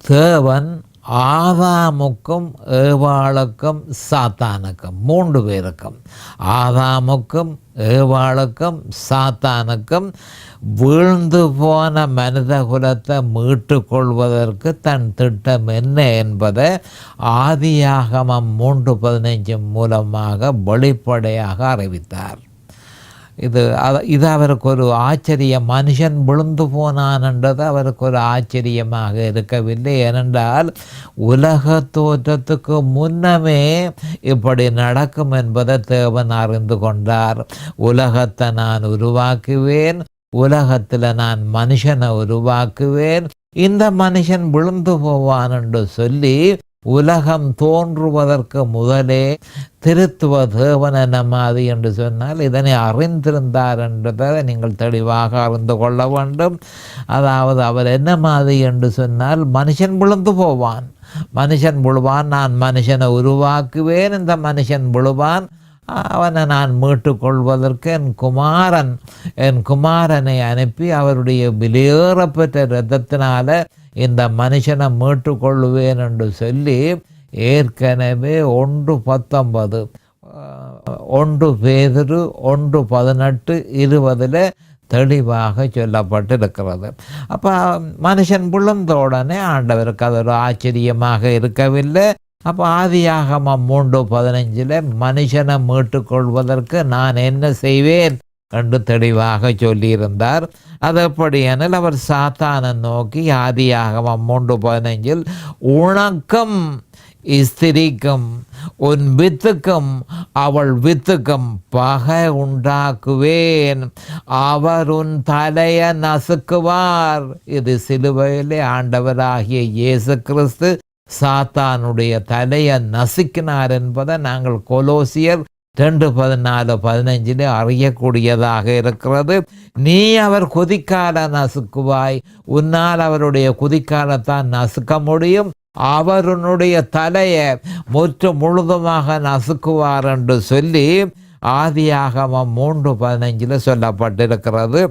தேவன் ஆதாமுக்கும் ஏவாளுக்கும் சாத்தானுக்கும் 3 பேருக்கும், ஆதாமுக்கும் ஏவாளுக்கும் சாத்தானுக்கும் வீழ்ந்து போன மனித குலத்தை மீட்டு கொள்வதற்கு தன் திட்டம் என்ன என்பதை ஆதியாகமம் 3:15 மூலமாக வெளிப்படையாக அறிவித்தார். இது அவருக்கு ஒரு ஆச்சரியம். மனுஷன் விழுந்து போனான்ன்றது அவருக்கு ஒரு ஆச்சரியமாக இருக்கவில்லை. ஏனென்றால் உலக தோற்றத்துக்கு முன்னமே இப்படி நடக்கும் என்பதை தேவன் அறிந்து கொண்டார். உலகத்தை நான் உருவாக்குவேன், உலகத்தில் நான் மனுஷனை உருவாக்குவேன், இந்த மனுஷன் விழுந்து போவான் என்று சொல்லி உலகம் தோன்றுவதற்கு முதலே திருத்துவ தேவன் என்ன மாதிரி என்று சொன்னால் இதனை அறிந்திருந்தார் என்றதை நீங்கள் தெளிவாக அறிந்து கொள்ள வேண்டும். அதாவது அவர் என்ன மாதிரி என்று சொன்னால் மனுஷன் விழுந்து போவான், மனுஷன் விழுவான், நான் மனுஷனை உருவாக்குவேன், இந்த மனுஷன் விழுவான், அவனை நான் மீட்டு கொள்வதற்கு என் குமாரனை அனுப்பி அவருடைய விலையேறப்பெற்ற இரத்தத்தினால இந்த மனுஷனை மீட்டு கொள்ளுவேன் என்று சொல்லி ஏற்கனவே 1:19, 1 பேதுரு 1:18-20 தெளிவாக சொல்லப்பட்டிருக்கிறது. அப்போ மனுஷன் விழுந்த உடனே ஆண்டவருக்கு அது ஒரு ஆச்சரியமாக இருக்கவில்லை. அப்போ ஆதியாகமம் 3:15 மனுஷனை மீட்டு கொள்வதற்கு நான் என்ன செய்வேன் என்று தெளிவாக சொல்லியிருந்தார். அது எப்படியெனில் அவர் சாத்தானை நோக்கி ஆதியாகமம் 3:15 உனக்கும் ஸ்திரிக்கும் உன் வித்துக்கும் அவள் வித்துக்கும் பகை உண்டாக்குவேன், அவர் உன் தலையை நசுக்குவார். இது சிலுவையிலே ஆண்டவராகிய இயேசு கிறிஸ்து சாத்தானுடைய தலையை நசுக்கினார் என்பதை நாங்கள் கொலோசியர் 2:14-15 அறியக்கூடியதாக இருக்கிறது. நீ அவர் குதிக்கால நசுக்குவாய், உன்னால் அவருடைய குதிக்காலத்தான் நசுக்க முடியும், அவருடைய தலையை முழுதுமாக நசுக்குவார் என்று சொல்லி ஆதியாகமம் 3:15 சொல்லப்பட்டிருக்கிறது.